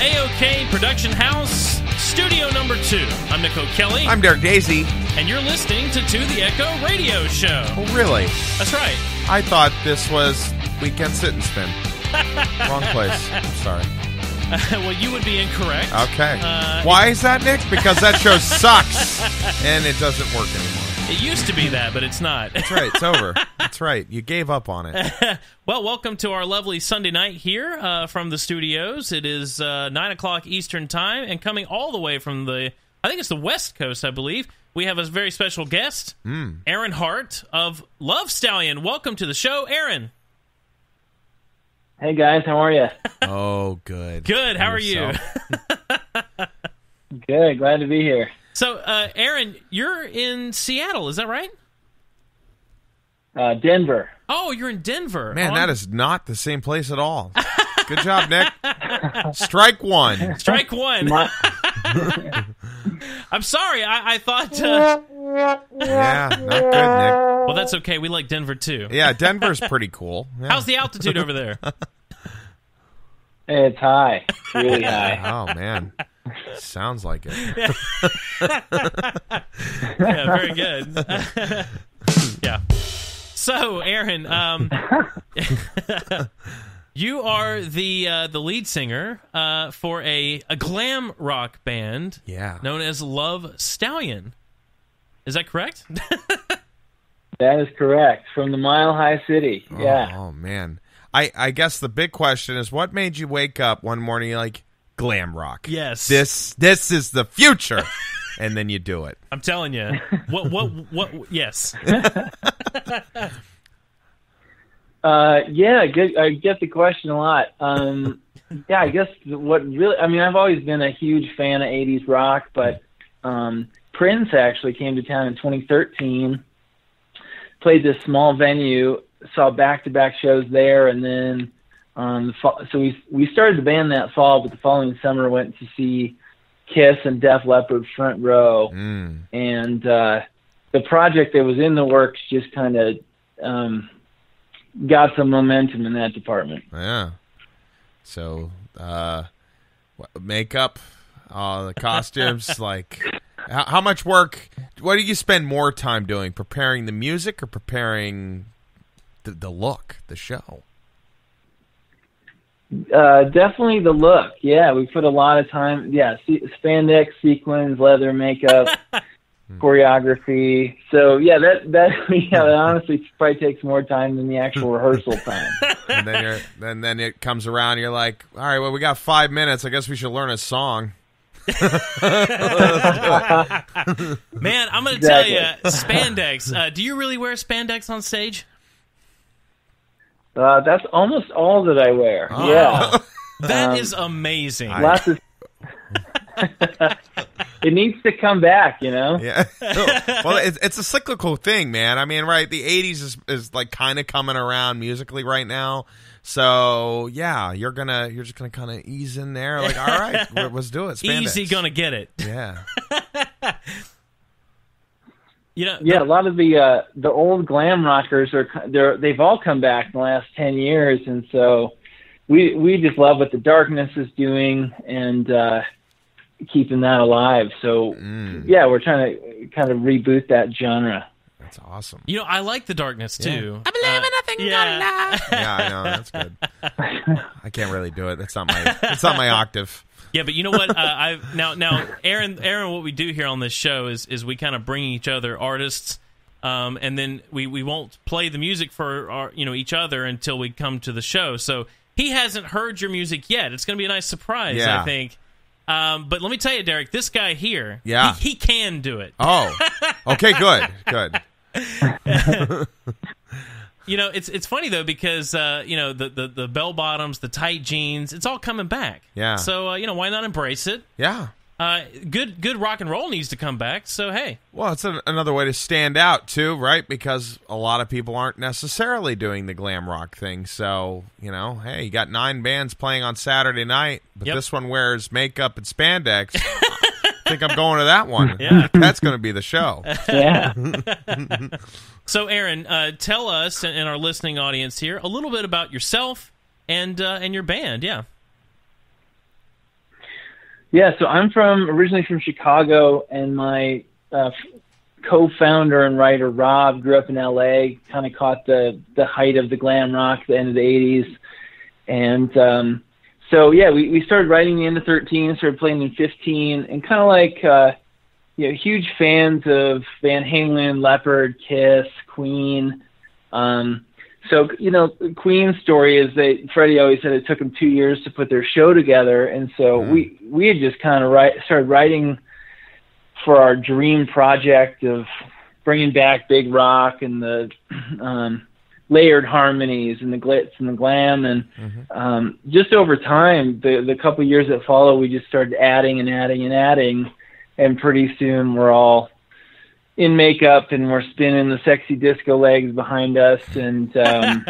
AOK Production House, Studio Number 2. I'm Nick O'Kelly. I'm Derek Daisy. And you're listening to The Echo Radio Show. Oh, really? That's right. I thought this was Weekend Sit and Spin. Wrong place. I'm sorry. Well, you would be incorrect. Okay. Why is that, Nick? Because that show sucks, and it doesn't work anymore. It used to be that, but it's not. That's right. It's over. That's right. You gave up on it. Well, welcome to our lovely Sunday night here from the studios. It is 9 o'clock Eastern Time, and coming all the way from I think it's the West Coast, I believe, we have a very special guest, Aaron Hart of Love Stallion. Welcome to the show, Aaron. Hey, guys. How are you? Oh, good. Good. How are you? Good. Glad to be here. So, Aaron, you're in Seattle, is that right? Denver. Oh, you're in Denver. Man, that is not the same place at all. Good job, Nick. Strike one. Strike one. I'm sorry. I thought... Yeah, not good, Nick. Well, that's okay. We like Denver, too. Yeah, Denver's pretty cool. Yeah. How's the altitude over there? It's high. Really high. Oh, man. Sounds like it. Yeah, very good. Yeah. So, Aaron, you are the lead singer for a glam rock band known as Love Stallion. Is that correct? That is correct. From the Mile High City. Yeah. Oh, man. I guess the big question is, what made you wake up one morning like, glam rock? Yes. This is the future. And then you do it. I'm telling you. What, yes. Yeah, good. I get the question a lot. Yeah, I guess I've always been a huge fan of 80s rock, but Prince actually came to town in 2013, played this small venue, saw back-to-back shows there, and then so we started the band that fall, but the following summer went to see Kiss and Def Leppard Front Row, and the project that was in the works just kind of got some momentum in that department. Yeah. So makeup, the costumes, like how much work? What do you spend more time doing? Preparing the music or preparing the look, the show? Definitely the look. Yeah, we put a lot of time. Yeah, spandex, sequins, leather, makeup, choreography. So yeah, that honestly probably takes more time than the actual rehearsal time. And then it comes around. And you're like, all right, well, we got 5 minutes. I guess we should learn a song. Man, I'm going to tell you, spandex. Do you really wear spandex on stage? That's almost all that I wear. Oh. Yeah, that is amazing. Lots of. It needs to come back, you know. Yeah. Well, it's a cyclical thing, man. I mean, right? The '80s is like kind of coming around musically right now. So yeah, you're just gonna kind of ease in there. Like, all right, let's do it. Spandex. Easy gonna get it. Yeah. Yeah, a lot of the old glam rockers they've all come back in the last 10 years, and so we just love what the Darkness is doing and keeping that alive. So yeah, we're trying to kind of reboot that genre. That's awesome. I like the Darkness too. I believe in nothing but love. Yeah, I know, that's good. I can't really do it. It's not my octave. Yeah, but you know what? Now, Aaron, what we do here on this show is we kind of bring each other artists, and then we won't play the music for each other until we come to the show. So he hasn't heard your music yet. It's going to be a nice surprise, yeah. I think. But let me tell you, Derek, this guy here, yeah, he can do it. Oh, okay, good. It's funny though because the bell bottoms, the tight jeans, it's all coming back. Yeah. So why not embrace it? Yeah. Good rock and roll needs to come back. So hey. Well, it's another way to stand out too, right? Because a lot of people aren't necessarily doing the glam rock thing. So hey, you got 9 bands playing on Saturday night, but this one wears makeup and spandex. I think I'm going to that one. Yeah. That's going to be the show. Yeah. So, Aaron, tell us and our listening audience here a little bit about yourself and your band. Yeah. Yeah, so I'm originally from Chicago, and my co-founder and writer Rob grew up in LA, kind of caught the height of the glam rock at the end of the 80s. And so, yeah, we started writing the end of 13, started playing in 15, and kind of like, huge fans of Van Halen, Leopard, Kiss, Queen. So, Queen's story is that Freddie always said it took them 2 years to put their show together. And so we had just kind of started writing for our dream project of bringing back big rock and the layered harmonies and the glitz and the glam. And just over time, the couple of years that followed, we just started adding and adding and adding. And pretty soon we're all in makeup and we're spinning the sexy disco legs behind us and trying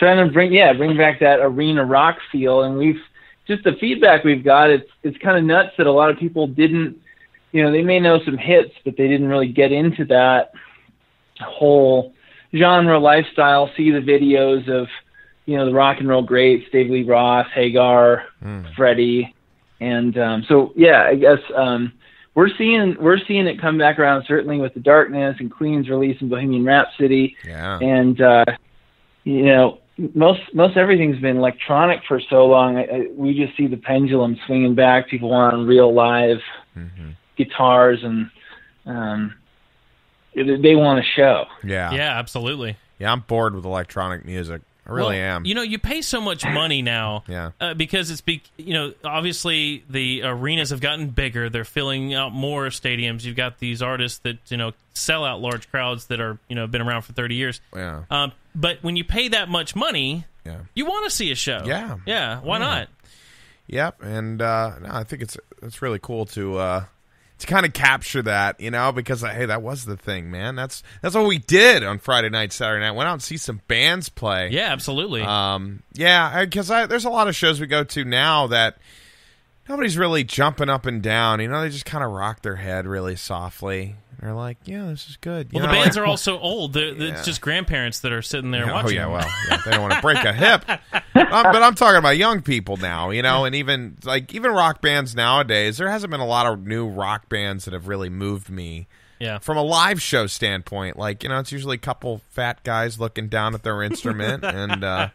to bring back that arena rock feel. And just the feedback we've got, it's kind of nuts that a lot of people didn't, they may know some hits, but they didn't really get into that whole genre lifestyle, see the videos of, the rock and roll greats, David Lee Roth, Hagar, Freddie. And so, yeah, I guess we're seeing it come back around, certainly with the Darkness and Queen's releasing Bohemian Rhapsody. Yeah. And, most everything's been electronic for so long. We just see the pendulum swinging back. People want real live guitars, and they want a show. Yeah. Yeah, absolutely. Yeah, I'm bored with electronic music. I really am. You pay so much money now because it's obviously the arenas have gotten bigger. They're filling out more stadiums. You've got these artists that, sell out large crowds that are, been around for 30 years. Yeah. But when you pay that much money, you want to see a show. Yeah. Yeah, why not? Yep, and I think it's really cool to kind of capture that, because hey, that was the thing, man. That's what we did on Friday night, Saturday night. Went out and see some bands play. Yeah, absolutely. Because there's a lot of shows we go to now that nobody's really jumping up and down. They just kind of rock their head really softly. They're like, yeah, this is good. Well, the bands are also old. It's just grandparents that are sitting there watching. Oh, yeah, they don't want to break a hip. But I'm talking about young people now, and even rock bands nowadays, there hasn't been a lot of new rock bands that have really moved me. Yeah. From a live show standpoint, it's usually a couple fat guys looking down at their instrument and, then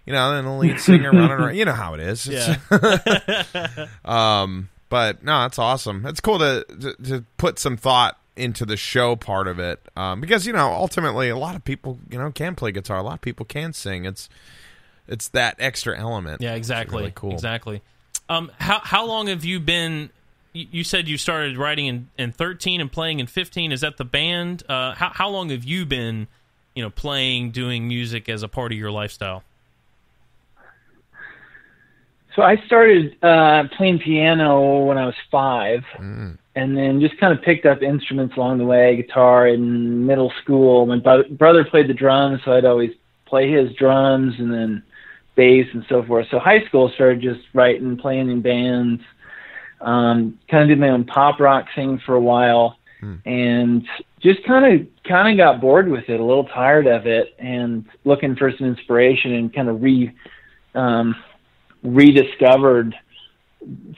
the lead singer running around. You know how it is. Yeah. But, no, that's awesome. It's cool to put some thought into the show part of it, because ultimately a lot of people can play guitar, a lot of people can sing. It's that extra element. Yeah, exactly. Really cool. Exactly. How long have you been? You said you started writing in 13 and playing in 15. Is that the band? How long have you been playing, doing music as a part of your lifestyle? So I started playing piano when I was 5. And then just kind of picked up instruments along the way, guitar in middle school. My brother played the drums, so I'd always play his drums, and then bass and so forth. So high school started just writing, playing in bands, kind of did my own pop rock thing for a while, and just kind of got bored with it, a little tired of it, and looking for some inspiration, and kind of rediscovered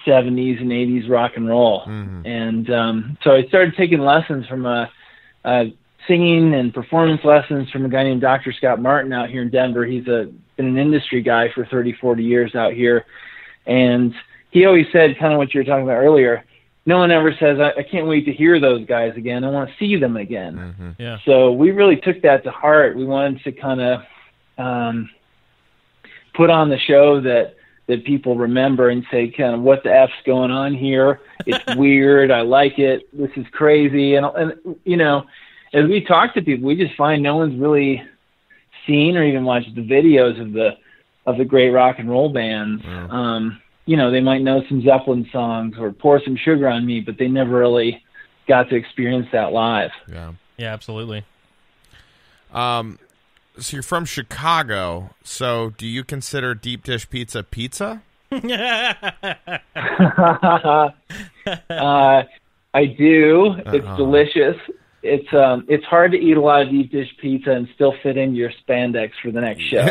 70s and 80s rock and roll. And so I started taking lessons from singing and performance lessons from a guy named Dr. Scott Martin out here in Denver. He's been an industry guy for 30, 40 years out here. And he always said kind of what you were talking about earlier. No one ever says, I can't wait to hear those guys again. I want to see them again. Yeah. So we really took that to heart. We wanted to kind of put on the show that people remember and say, kind of, what the F's going on here? It's weird. I like it. This is crazy. And as we talk to people, we just find no one's really seen or even watched the videos of the great rock and roll bands. They might know some Zeppelin songs or Pour Some Sugar on Me, but they never really got to experience that live. Yeah. Yeah, absolutely. So you're from Chicago, so do you consider deep dish pizza pizza? I do. It's delicious. It's hard to eat a lot of deep dish pizza and still fit into your spandex for the next show.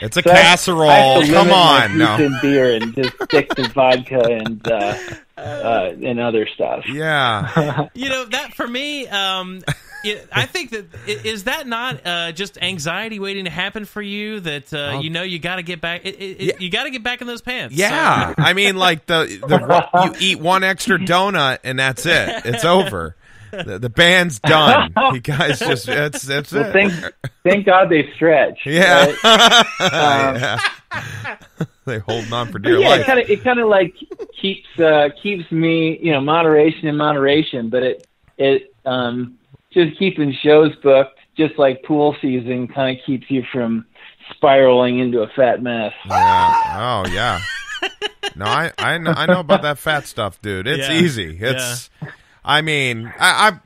It's a casserole. Come on, no. In beer and just stick to vodka and other stuff. Yeah. That for me, I think that is that not just anxiety waiting to happen for you? That you got to get back. You got to get back in those pants. Yeah, So. I mean, like you eat one extra donut and that's it. It's over. The band's done. You guys just that's it. Thank God they stretch. Yeah. Right? They're holding on for dear life. It kind of like keeps me, moderation, but it just keeping shows booked, just like pool season, kind of keeps you from spiraling into a fat mess. Yeah. Oh yeah. No, I know about that fat stuff, dude. It's easy. It's. Yeah. I mean,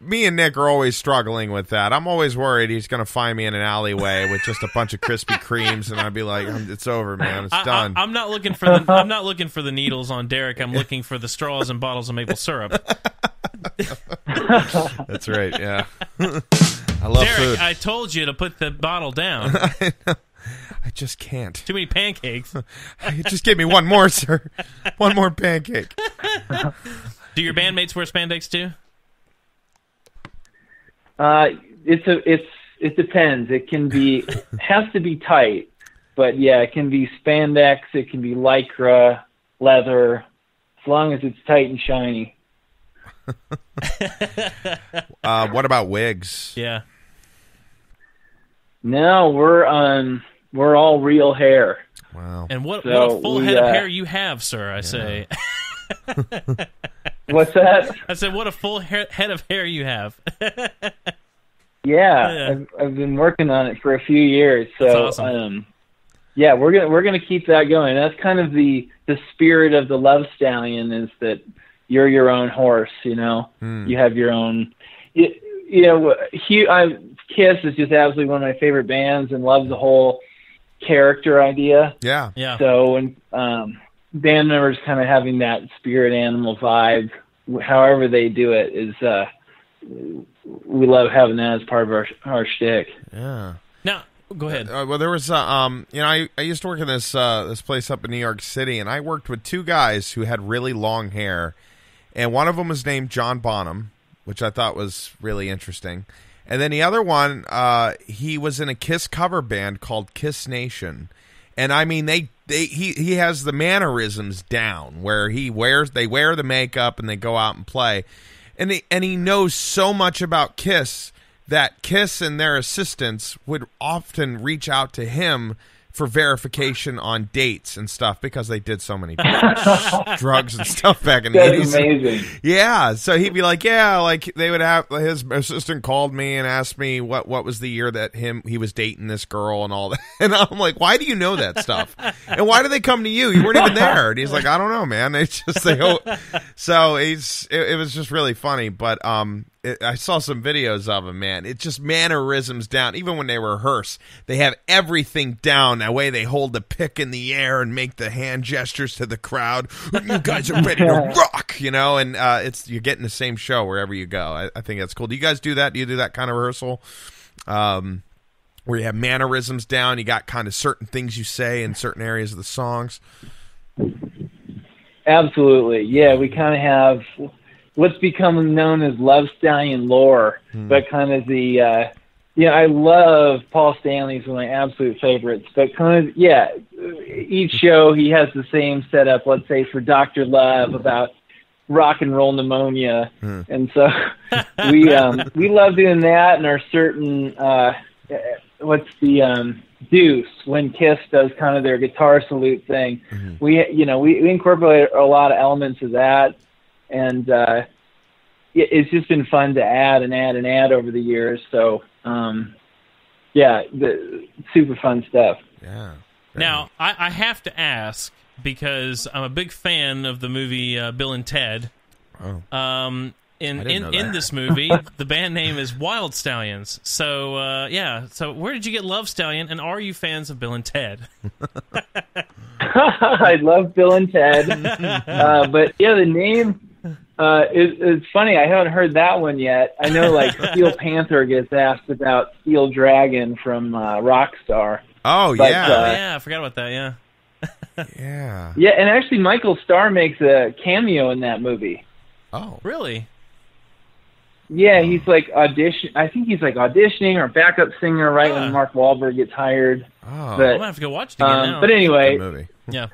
me and Nick are always struggling with that. I'm always worried he's going to find me in an alleyway with just a bunch of Krispy Kremes, and I'd be like, "It's over, man. It's done." I'm not looking for the needles on Derek. I'm looking for the straws and bottles of maple syrup. That's right. Yeah, I love Derek, food. I told you to put the bottle down. I just can't. Too many pancakes. Just give me one more, sir. One more pancake. Do your bandmates wear spandex too? It depends. It can be has to be tight, but yeah, it can be spandex. It can be lycra, leather, as long as it's tight and shiny. What about wigs? Yeah. No, we're all real hair. Wow. And what a full head of hair you have, sir, I say. What's that? I said, what a full head of hair you have. Yeah. I've been working on it for a few years. So, that's awesome. Yeah, we're gonna keep that going. That's kind of the spirit of the Love Stallion, is that you're your own horse. You have your own. Kiss is just absolutely one of my favorite bands, and loves the whole character idea. Yeah. So when band members kind of having that spirit animal vibe, however they do it, is we love having that as part of our shtick. Yeah. Now, go ahead. Well, there was I used to work in this place up in New York City, and I worked with two guys who had really long hair, and one of them was named John Bonham, which I thought was really interesting. And then the other one, he was in a Kiss cover band called Kiss Nation. And I mean, he has the mannerisms down, where they wear the makeup and they go out and play. And he knows so much about Kiss that Kiss and their assistants would often reach out to him for verification on dates and stuff, because they did so many drugs and stuff back in the 80s. That's amazing. Yeah, so he'd be like, they would have, his assistant called me and asked me what was the year that he was dating this girl and all that. And I'm like, why do you know that stuff? And why do they come to you? You weren't even there. And he's like, I don't know, man. So it was just really funny. But I saw some videos of him, man. It's just mannerisms down. Even when they rehearse, they have everything down. That way they hold the pick in the air and make the hand gestures to the crowd. You guys are ready to rock, and you're getting the same show wherever you go. I think that's cool. Do you guys do that? Do you do that kind of rehearsal? Where you have mannerisms down, you got kind of certain things you say in certain areas of the songs? Absolutely. Yeah, we kind of have what's become known as Love Stallion lore, but kind of the I love Paul Stanley's one of my absolute favorites, but kind of each show he has the same setup. Let's say for Dr. Love about rock and roll pneumonia, and so we love doing that. And our certain what's the Deuce, when Kiss does kind of their guitar salute thing, we incorporate a lot of elements of that. And it's just been fun to add over the years. So, super fun stuff. Yeah. Now, I have to ask, because I'm a big fan of the movie Bill and Ted. Oh. In this movie, the band name is Wild Stallions. So, So where did you get Love Stallion, and are you fans of Bill and Ted? I love Bill and Ted. But, the name... It's funny. I haven't heard that one yet. I know, like, Steel Panther gets asked about Steel Dragon from Rockstar. Oh, But, yeah. Yeah, I forgot about that, yeah. Yeah. Yeah, and actually Michael Starr makes a cameo in that movie. Oh. Really? Yeah, he's like I think he's like auditioning or backup singer right when Mark Wahlberg gets hired. Oh. I'm But, going to have to go watch it again now. but anyway, Good movie. Yeah.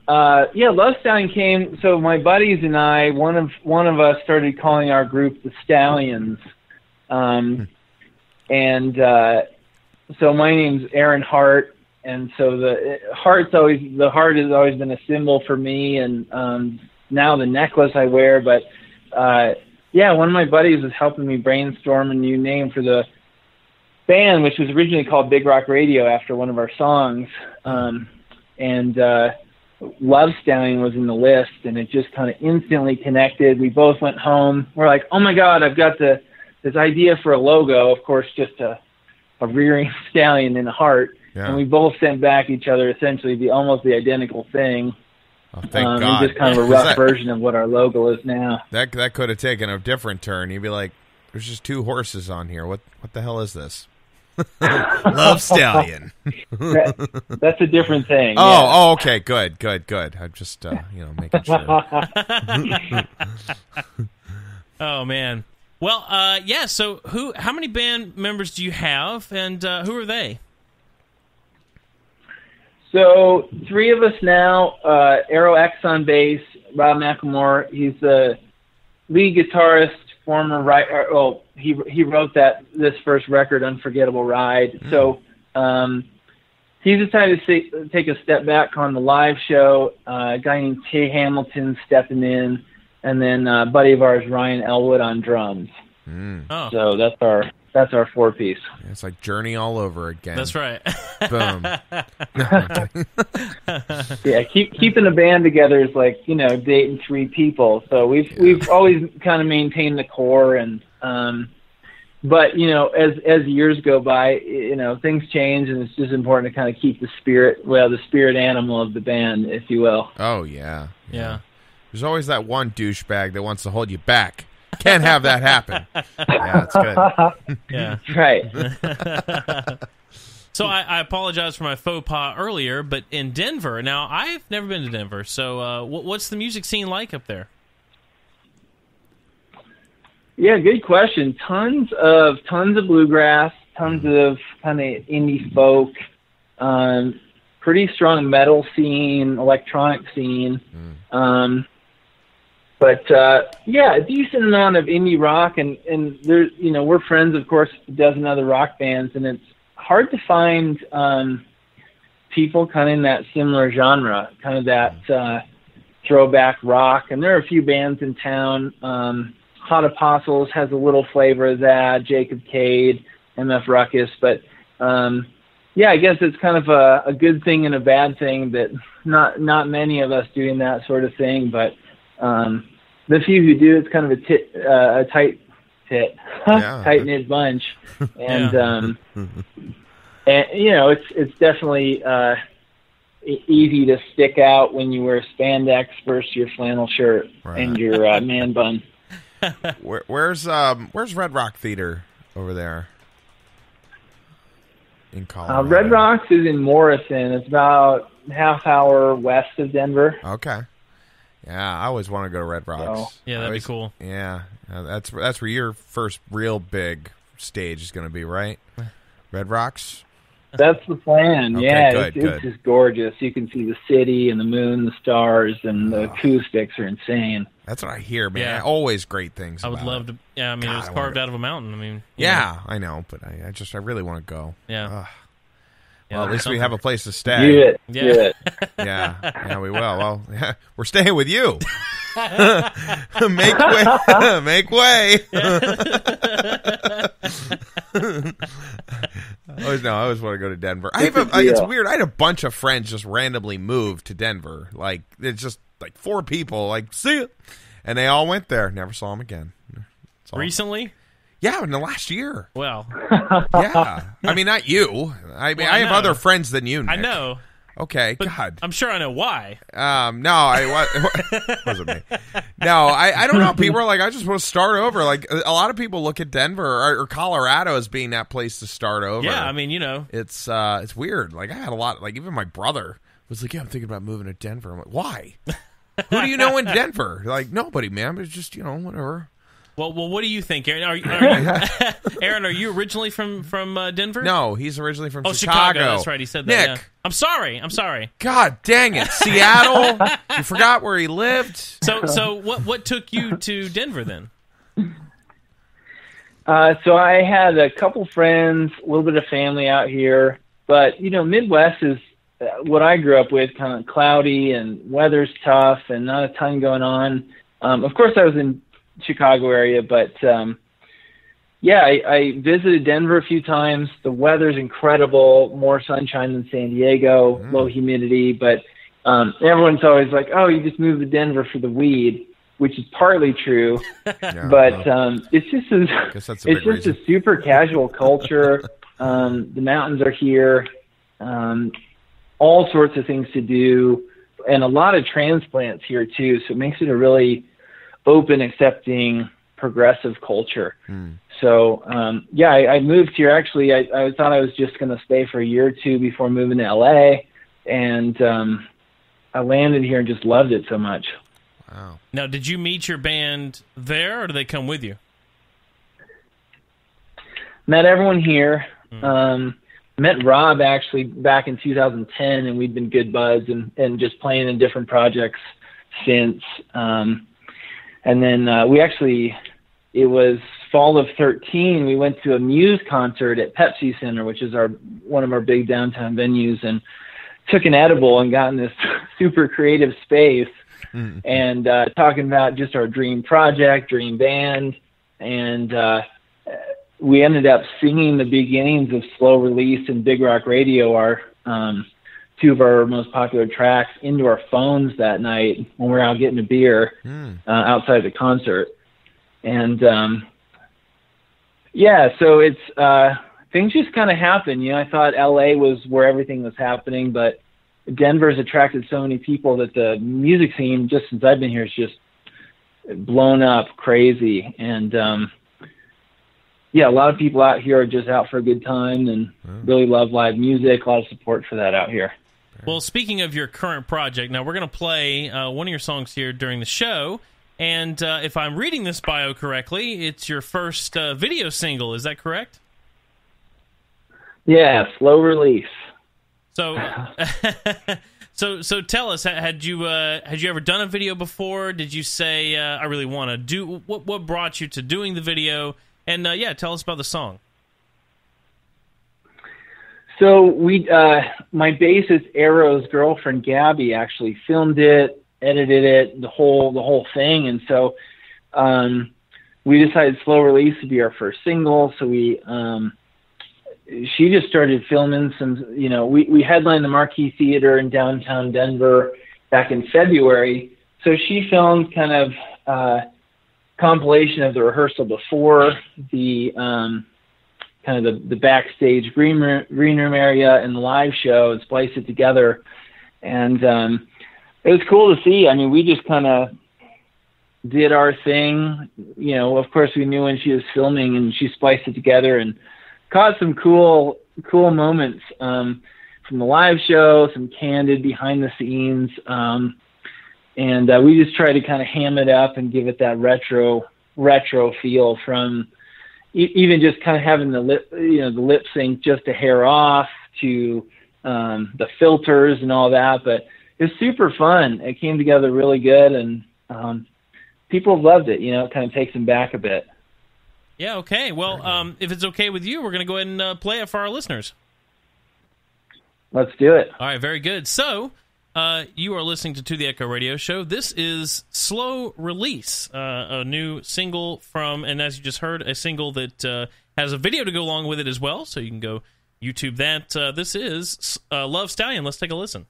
Love Stallion came. So my buddies and I, one of us started calling our group the Stallions, and so my name's Aaron Hart, and so the heart has always been a symbol for me, and now the necklace I wear. But one of my buddies was helping me brainstorm a new name for the band, which was originally called Big Rock Radio after one of our songs, and Love Stallion was in the list, and it just kind of instantly connected. We both went home. We're like, oh my God, I've got this idea for a logo. Of course, just a rearing stallion in a heart. Yeah. And we both sent back each other essentially almost the identical thing. Oh, thank God. Just kind of a rough version of what our logo is now. That could have taken a different turn. You'd be like, there's just two horses on here. What the hell is this? Love Stallion. That's a different thing. Oh, okay, good. I'm just making sure. Oh man. Well, so how many band members do you have, and who are they? So 3 of us now. Aero X on bass, Rob McElmore. He's the lead guitarist, former writer. He wrote this first record, Unforgettable Ride. So he decided to take a step back on the live show. A guy named Tay Hamilton stepping in, and then a buddy of ours, Ryan Elwood, on drums. Oh. So that's our 4-piece. It's like Journey all over again. That's right. Boom. Yeah, keeping a band together is like, dating 3 people. So we've always kind of maintained the core, and but as years go by, things change, and it's just important to kind of keep the spirit animal of the band, if you will. Oh yeah. Yeah. There's always that one douchebag that wants to hold you back. Can't have that happen. Yeah, it's good. Yeah. Right. So I apologize for my faux pas earlier, but in Denver, now I've never been to Denver, so what's the music scene like up there? Yeah, good question. Tons of bluegrass, tons of kind of indie folk, pretty strong metal scene, electronic scene. But a decent amount of indie rock, and there's we're friends, of course, with a dozen other rock bands, and it's hard to find people kind of in that similar genre, kind of that throwback rock. And there are a few bands in town. Hot Apostles has a little flavor of that. Jacob Cade, MF Ruckus, but I guess it's kind of a good thing and a bad thing that not many of us doing that sort of thing, but. The few who do, it's kind of a tight knit bunch, and it's definitely easy to stick out when you wear spandex versus your flannel shirt and your man bun. Where's Red Rock Theater over there in Colorado? Red Rocks is in Morrison. It's about half hour west of Denver. Okay. Yeah, I always want to go to Red Rocks. Oh. Yeah, that'd be cool. Yeah, that's where your first real big stage is going to be, right? Red Rocks? That's the plan. Okay, It's just gorgeous. You can see the city and the moon, the stars, and the acoustics are insane. That's what I hear, man. Yeah. Always great things. I would love to. Yeah, I mean, it was carved out of a mountain. I mean, I know, but I really want to go. Yeah. Well, at least we have a place to stay. Do it. Yeah. Do it. Yeah, we will. Well, we're staying with you. Make way. Make way. I always want to go to Denver. It's weird. I had a bunch of friends just randomly move to Denver. Like, it's just like 4 people. Like, see ya. And they all went there. Never saw them again. Recently? Yeah, in the last year. Well. Yeah. I mean, not you. I mean, I have other friends than you, Nick. I know. Okay, But God. I'm sure I know why. No, it wasn't me. No, I don't know. People are like, I just want to start over. Like, a lot of people look at Denver or Colorado as being that place to start over. Yeah, I mean, you know. It's weird. Like, I had a lot, like, even my brother was like, yeah, I'm thinking about moving to Denver. I'm like, why? Who do you know in Denver? Like, nobody, man. It's just, whatever. Well, what do you think, Aaron? Aaron, are you originally from Denver? No, he's originally from Chicago. That's right. He said that. Nick. Yeah. I'm sorry. God dang it. Seattle. You forgot where he lived. So what took you to Denver then? So I had a couple friends, a little bit of family out here, but Midwest is what I grew up with, kind of cloudy and weather's tough and not a ton going on. Of course, I was in Chicago area, but I visited Denver a few times. The weather's incredible, more sunshine than San Diego, low humidity, but everyone's always like, oh, you just moved to Denver for the weed, which is partly true. But it's just a super casual culture. The mountains are here, all sorts of things to do, and a lot of transplants here too, so it makes it a really open, accepting, progressive culture. So, I moved here. Actually, I thought I was just going to stay for a year or two before moving to LA, and I landed here and just loved it so much. Wow. Now, did you meet your band there, or did they come with you? Met everyone here. Met Rob, actually, back in 2010, and we'd been good buds and just playing in different projects since. And then it was fall of 2013, we went to a Muse concert at Pepsi Center, which is one of our big downtown venues, and took an edible and got in this super creative space and talking about just our dream project, dream band. And we ended up singing the beginnings of Slow Release and Big Rock Radio, our two of our most popular tracks, into our phones that night when we were out getting a beer outside the concert. And so it's things just kind of happen. I thought LA was where everything was happening, but Denver's attracted so many people that the music scene, just since I've been here, is just blown up crazy. And a lot of people out here are just out for a good time and really love live music. A lot of support for that out here. Well, speaking of your current project, now we're going to play one of your songs here during the show, and if I'm reading this bio correctly, it's your first video single. Is that correct? Yeah, Slow Release. So, so tell us, had you ever done a video before? Did you say I really want to do? What brought you to doing the video? And tell us about the song. So my bassist Arrow's girlfriend Gabby actually filmed it, edited it, the whole thing, and so we decided Slow Release to be our first single. So she just started filming some. We headlined the Marquee Theater in downtown Denver back in February. So she filmed kind of compilation of the rehearsal before the kind of the backstage green room area and the live show, and spliced it together. And it was cool to see. I mean, we just kind of did our thing. Of course, we knew when she was filming, and she spliced it together and caught some cool moments from the live show, some candid behind the scenes. And we just tried to kind of ham it up and give it that retro feel, from even just kind of having the lip sync just a hair off to the filters and all that. But it was super fun. It came together really good, and people loved it. It kind of takes them back a bit. Yeah, okay. Well, if it's okay with you, we're going to go ahead and play it for our listeners. Let's do it. All right, very good. So, you are listening to the Echo Radio Show. This is Slow Release, a new single from, and as you just heard, a single that has a video to go along with it as well, so you can go YouTube that. This is Love Stallion. Let's take a listen.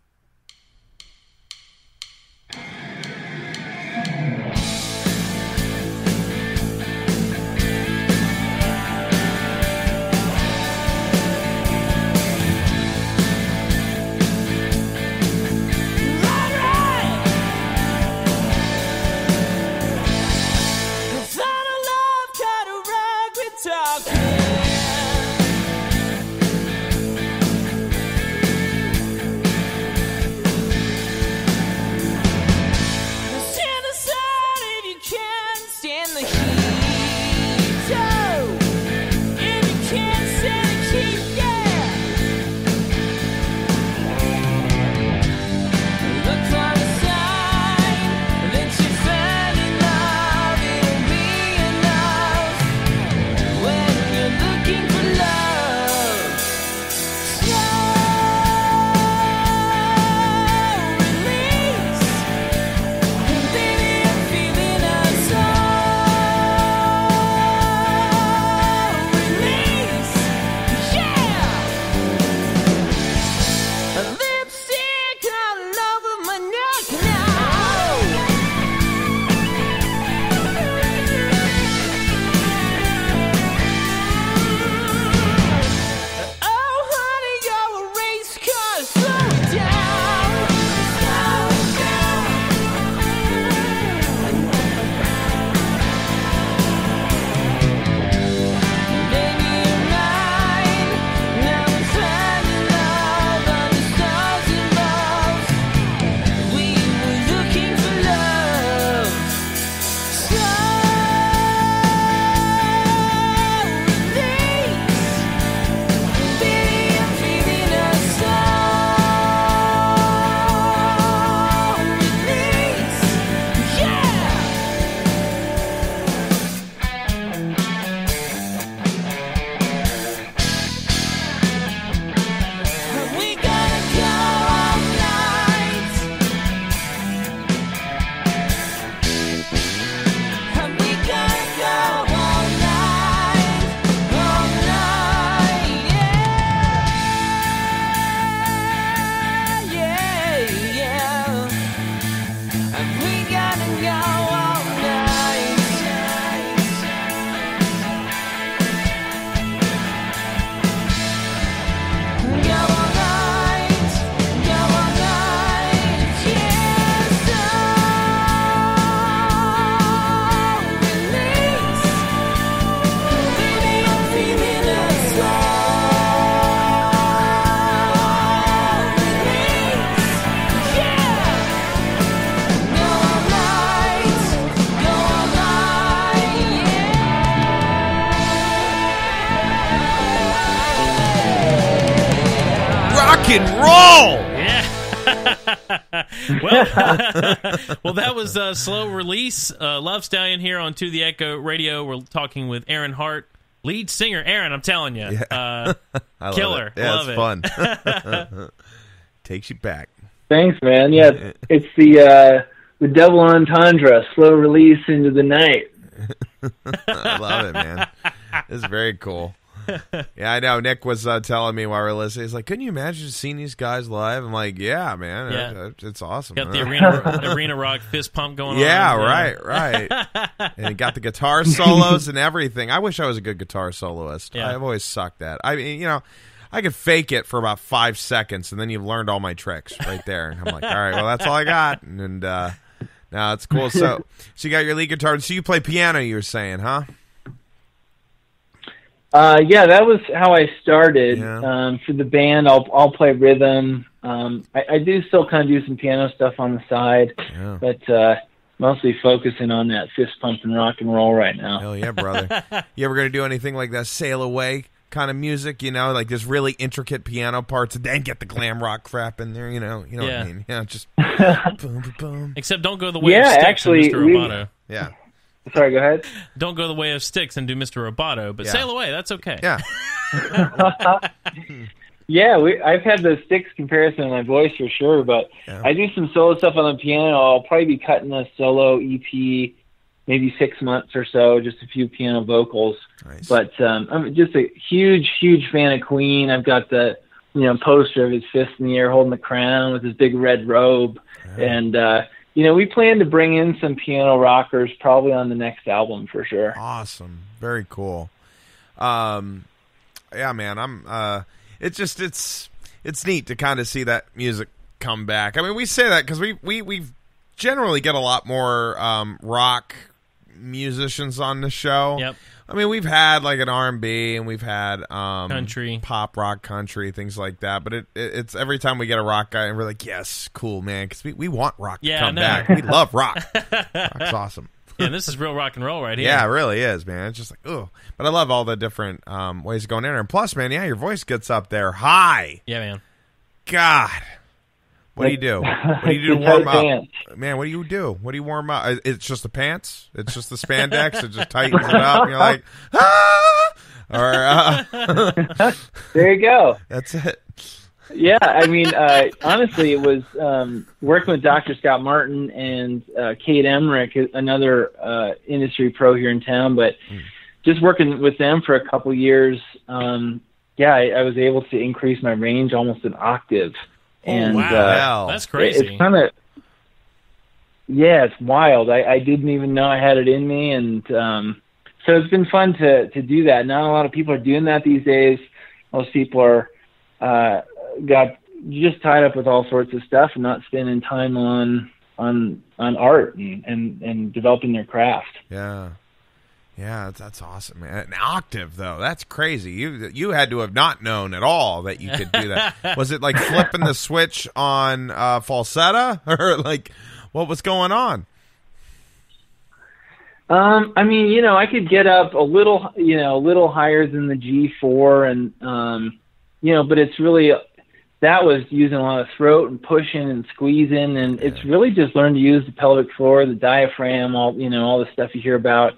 rock and roll. Yeah. Well, that was Slow Release. Love Stallion here on To The Echo Radio. We're talking with Aaron Hart, lead singer. Aaron, I'm telling you, Yeah. killer. Yeah, love it's it. fun. Takes you back. Thanks, man. Yeah, it's the double entendre, slow release into the night. I love it, man. It's very cool. Yeah, I know. Nick was telling me while we were listening. He's like, "Couldn't you imagine seeing these guys live?" I'm like, "Yeah, man. Yeah. It's awesome." Got the arena rock fist pump going on. Yeah, right. And he got the guitar solos and everything. I wish I was a good guitar soloist. Yeah. I've always sucked at. I mean, I could fake it for about 5 seconds, and then you've learned all my tricks right there. And I'm like, all right, well, that's all I got. And no, it's cool. So you got your lead guitar. So you play piano, you were saying, huh? Yeah, that was how I started. Yeah. For the band, I'll play rhythm. I do still kind of do some piano stuff on the side, Yeah. but mostly focusing on that fist pump and rock and roll right now. Hell yeah, brother. You ever going to do anything like that Sail Away kind of music, like this really intricate piano parts, and then get the glam rock crap in there, you know what I mean? Yeah, just boom, boom, boom. Except don't go the way of Sticks actually, and Mr. Roboto. Yeah. Sorry, go ahead. Don't go the way of Sticks and do Mr. Roboto, but Yeah. Sail Away, that's okay. Yeah. Yeah, I've had the Sticks comparison in my voice for sure, but Yeah. I do some solo stuff on the piano. I'll probably be cutting a solo EP maybe 6 months or so, just a few piano vocals. Nice. But I'm just a huge fan of Queen. I've got the poster of his fist in the air holding the crown with his big red robe. Yeah. And we plan to bring in some piano rockers probably on the next album for sure. Awesome. Very cool. Yeah, man, it's neat to kind of see that music come back. I mean, we say that because we generally get a lot more rock musicians on the show. Yep. I mean, we've had like an R&B and we've had Country, pop rock, country, things like that. But it's every time we get a rock guy and we're like, yes, cool, man, because we want rock to come back. We love rock. Rock's awesome. Yeah, this is real rock and roll right here. Yeah, it really is, man. It's just like, oh, but I love all the different ways of going in there. And plus, man, yeah, your voice gets up there high. Yeah, man. God, what do you do? What do you do to warm up? Man, what do you do? What do you warm up? It's just the pants? It's just the spandex? It just tightens it up? And you're like, ah! Or, there you go. That's it. Yeah, I mean, honestly, it was working with Dr. Scott Martin and Kate Emmerich, another industry pro here in town, but just working with them for a couple years, I was able to increase my range almost an octave. And wow. That's crazy. It's kind of, it's wild. I didn't even know I had it in me, and so it's been fun to do that. Not a lot of people are doing that these days. Most people are got just tied up with all sorts of stuff and not spending time on art and developing their craft. Yeah, that's awesome, man. An octave, though, that's crazy. You had to have not known at all that you could do that. Was it like flipping the switch on falsetto, or like what was going on? I mean, I could get up a little higher than the G4, and but it's really. That was using a lot of throat and pushing and squeezing, and it's really just learn to use the pelvic floor, the diaphragm, all the stuff you hear about,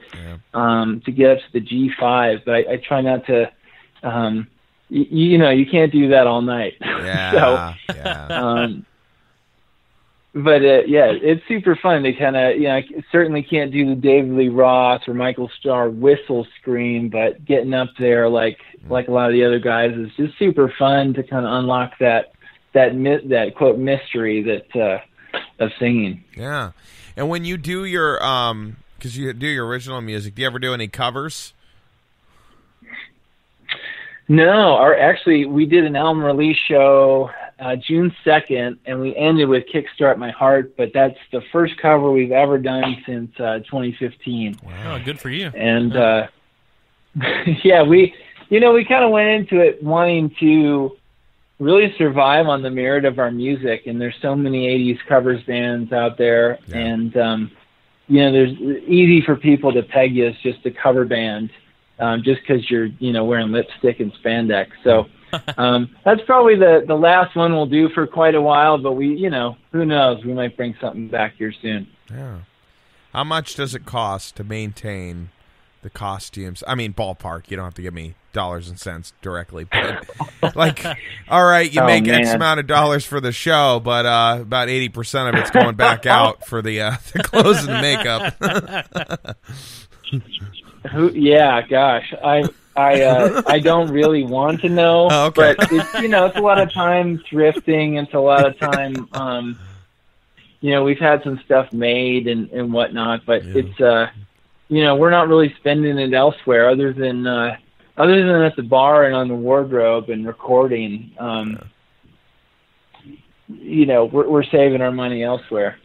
to get up to the G5. But I try not to, you can't do that all night. Yeah. But it's super fun. They kind of, I certainly can't do the David Lee Roth or Michael Starr whistle scream, but getting up there like a lot of the other guys is just super fun to kind of unlock that quote mystery that of singing. Yeah, and when you do your because you do your original music, do you ever do any covers? No, we did an album release show June 2nd, and we ended with Kickstart My Heart, but that's the first cover we've ever done since 2015. Wow, good for you. And we kind of went into it wanting to really survive on the merit of our music, and there's so many 80s covers bands out there, and there's easy for people to peg you as just a cover band. Just because you're, wearing lipstick and spandex. So that's probably the last one we'll do for quite a while. But who knows? We might bring something back here soon. Yeah. How much does it cost to maintain the costumes? I mean, ballpark. You don't have to give me dollars and cents directly, but like, all right, you make X amount of dollars for the show, but about 80% of it's going back out for the clothes and makeup. Yeah, gosh, I don't really want to know, okay. But it's it's a lot of time thrifting. It's a lot of time. We've had some stuff made and whatnot, but it's we're not really spending it elsewhere other than at the bar and on the wardrobe and recording. We're saving our money elsewhere.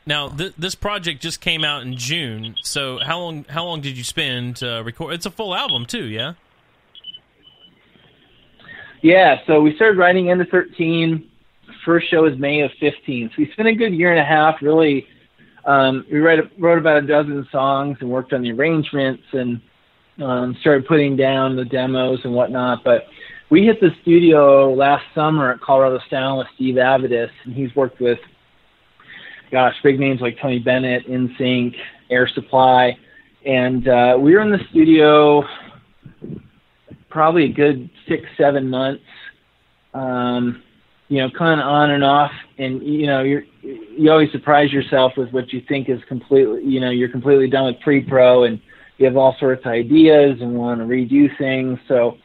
Now, this project just came out in June. So how long did you spend record? It's a full album too, yeah. Yeah. So we started writing end of 13. First show is May of 15. So we spent a good year and a half really. We wrote about a dozen songs and worked on the arrangements and started putting down the demos and whatnot. But we hit the studio last summer at Colorado Sound with Steve Avedis, and he's worked with, big names like Tony Bennett, NSYNC, Air Supply. And we were in the studio probably a good 6-7 months, kind of on and off. And, you always surprise yourself with what you think is completely, you're completely done with pre-pro and you have all sorts of ideas and want to redo things. So,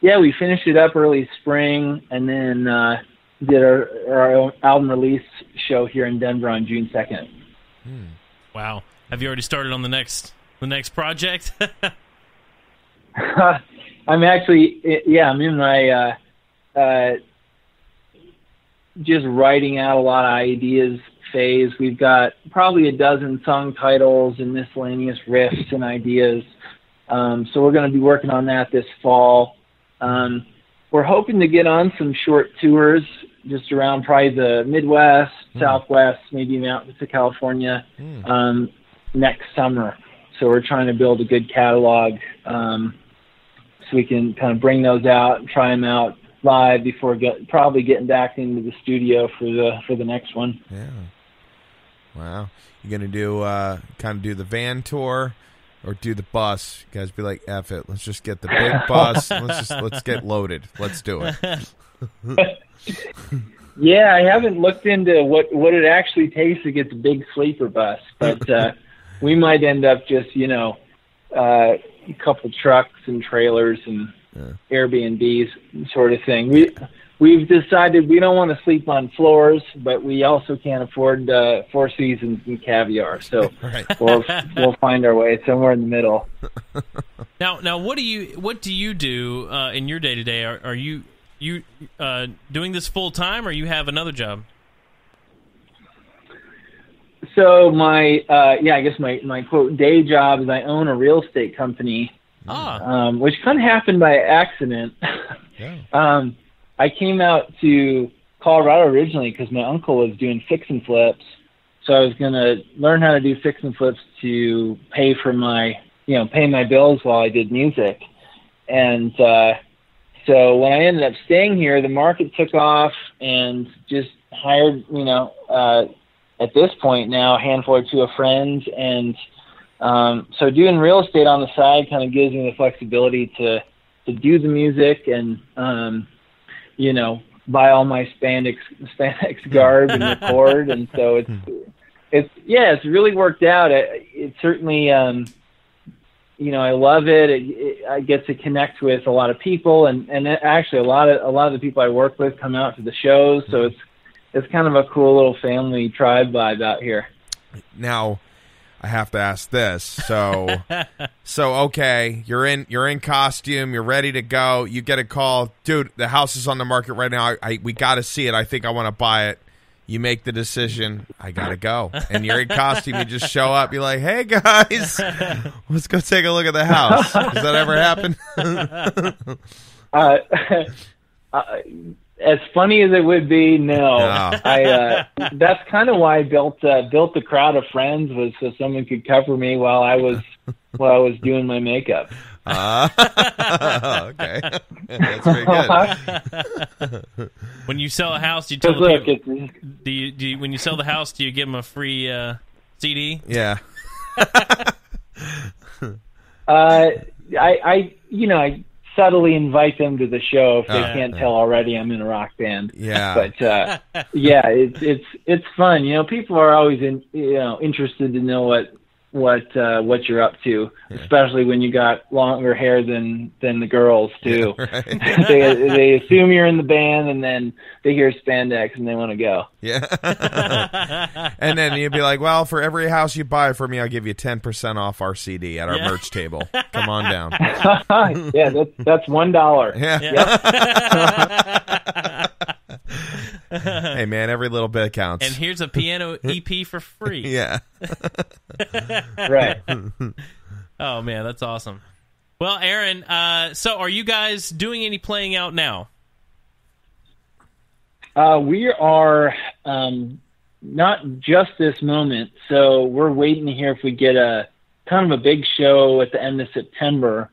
we finished it up early spring and then did our album release show here in Denver on June 2nd. Wow. Have you already started on the next project? I'm actually, I'm in my just writing out a lot of ideas phase. We've got probably a dozen song titles and miscellaneous riffs and ideas. So we're going to be working on that this fall. We're hoping to get on some short tours just around probably the Midwest, Southwest, maybe out to California next summer. So we're trying to build a good catalog so we can kind of bring those out and try them out live before probably getting back into the studio for the next one. Yeah. Wow. You gonna do kind of do the van tour or do the bus? You guys be like, F it, let's just get the big bus. Let's get loaded. Let's do it. Yeah, I haven't looked into what it actually takes to get the big sleeper bus, but we might end up just a couple trucks and trailers and Airbnbs sort of thing. We've decided we don't want to sleep on floors, but we also can't afford Four Seasons and caviar. So we'll find our way somewhere in the middle. Now, what do you do in your day to day? Are you doing this full time, or you have another job? So my quote day job is I own a real estate company. Which kind of happened by accident. Yeah. I came out to Colorado originally because my uncle was doing fix and flips. So I was going to learn how to do fix and flips to pay for pay my bills while I did music. And so when I ended up staying here, the market took off and just hired, at this point now, a handful or two of friends. And so doing real estate on the side kind of gives me the flexibility to do the music and, buy all my spandex garb and record. And so it's really worked out. It certainly, I love it. I get to connect with a lot of people and actually a lot of the people I work with come out to the shows. So it's kind of a cool little family tribe vibe out here. Now, I have to ask this. So okay, you're in costume, you're ready to go. You get a call, dude. The house is on the market right now. We got to see it. I think I want to buy it. You make the decision. I gotta go, and you're in costume. You just show up. You're like, hey guys, let's go take a look at the house. Does that ever happen? As funny as it would be, no. That's kind of why I built the crowd of friends, was so someone could cover me while I was doing my makeup. Okay. That's very good. When you sell a house, do you tell the people, do you when you sell the house, do you give them a free CD? Yeah. I subtly invite them to the show if they can't tell already. I'm in a rock band. Yeah. But it's fun. People are always interested to know what you're up to, especially when you got longer hair than the girls too. Yeah, right. they assume you're in the band, and then they hear spandex and they want to go. Yeah. And then you'd be like, well, for every house you buy for me, I'll give you 10% off our CD at our merch table. Come on down. Yeah, that's $1. Yeah. Hey, man, every little bit counts. And here's a piano EP for free. Yeah. Right. Oh, man, that's awesome. Well, Aaron, so are you guys doing any playing out now? We are not just this moment, so we're waiting to hear if we get a kind of a big show at the end of September.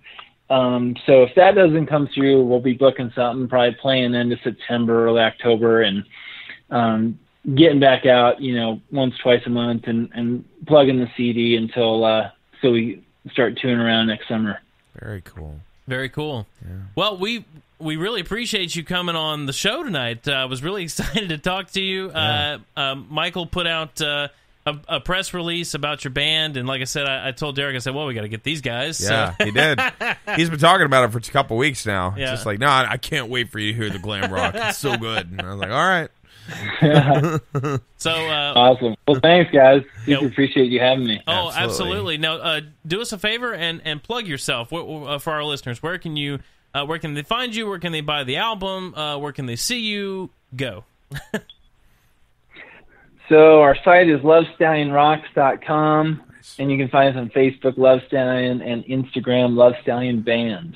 So if that doesn't come through, we'll be booking something, probably playing end of September, early October, and getting back out, once, twice a month, and plugging the CD until so we start touring around next summer. Very cool. Very cool. Yeah. Well, we really appreciate you coming on the show tonight. I was really excited to talk to you. Yeah. Michael put out a press release about your band, and like I said, I told Derek, I said, well, we got to get these guys. Yeah, he did. He's been talking about it for a couple weeks now. Yeah. It's just like, no, I can't wait for you to hear the glam rock. It's so good. And I was like, all right. So awesome. Well, thanks, guys. Super appreciate you having me. Oh, absolutely. Now, do us a favor and plug yourself for our listeners. Where can they find you? Where can they buy the album? Where can they see you? Go. So our site is lovestallionrocks.com, and you can find us on Facebook, Love Stallion, and Instagram, Love Stallion Band.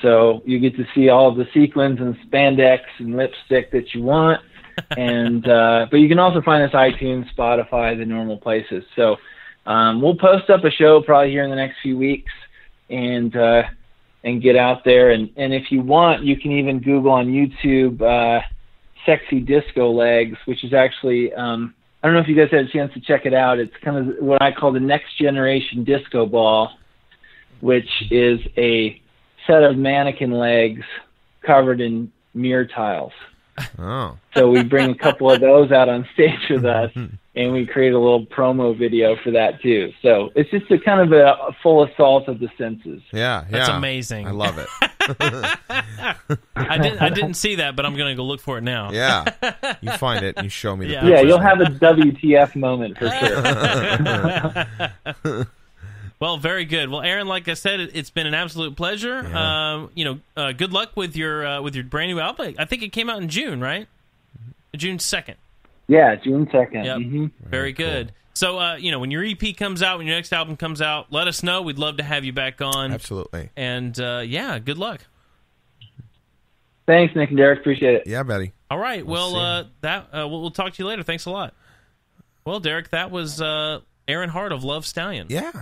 So you get to see all of the sequins and spandex and lipstick that you want. And but you can also find us iTunes, Spotify, the normal places. So we'll post up a show probably here in the next few weeks and get out there. And if you want, you can even Google on YouTube Sexy Disco Legs, which is actually I don't know if you guys had a chance to check it out. It's kind of what I call the next generation disco ball, which is a set of mannequin legs covered in mirror tiles. Oh. So we bring a couple of those out on stage with us, and we create a little promo video for that too. So it's just a kind of a full assault of the senses. Yeah. That's amazing. I love it. I didn't see that, but I'm going to go look for it now. Yeah. You find it and you show me the Yeah, you'll have a WTF moment for sure. Well, very good. Well, Aaron, like I said, it's been an absolute pleasure. Yeah. Good luck with your brand new album. I think it came out in June, right? June 2nd. Yeah, June 2nd. Yep. Mm-hmm. Very good. Cool. So, when your EP comes out, when your next album comes out, let us know. We'd love to have you back on. Absolutely. And, good luck. Thanks, Nick and Derek. Appreciate it. Yeah, Betty. All right. We'll talk to you later. Thanks a lot. Well, Derek, that was Aaron Hart of Love Stallion. Yeah.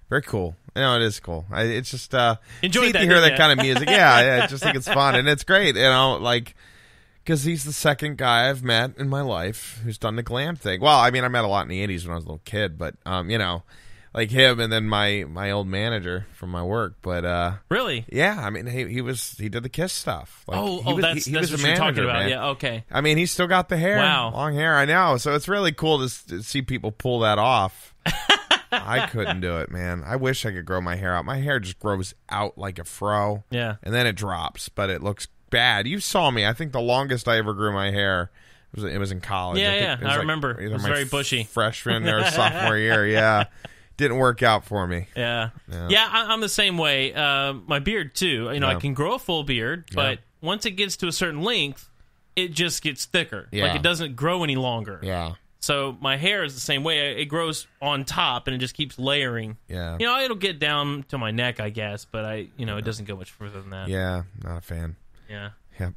Very cool. It is cool. It's just enjoy to hear that kind of music. Yeah, I just think it's fun and it's great. Because he's the second guy I've met in my life who's done the glam thing. Well, I mean, I met a lot in the '80s when I was a little kid, but like him and then my old manager from my work. But really, yeah, I mean, he did the Kiss stuff. Like, that's he was what a you're manager, talking about. man. Yeah, okay. I mean, he's still got the hair, long hair. I know, so it's really cool to see people pull that off. I couldn't do it, man. I wish I could grow my hair out. My hair just grows out like a fro. Yeah. And then it drops, but it looks bad. You saw me. I think the longest I ever grew my hair was in college. Yeah, I remember. It was very bushy. Freshman or sophomore year, yeah. Didn't work out for me. Yeah. I'm the same way. My beard, too. I can grow a full beard, but once it gets to a certain length, it just gets thicker. Yeah. Like, it doesn't grow any longer. Yeah. So my hair is the same way. It grows on top, and it just keeps layering. Yeah. It'll get down to my neck, I guess, but it doesn't go much further than that. Yeah, not a fan. Yeah. Yep.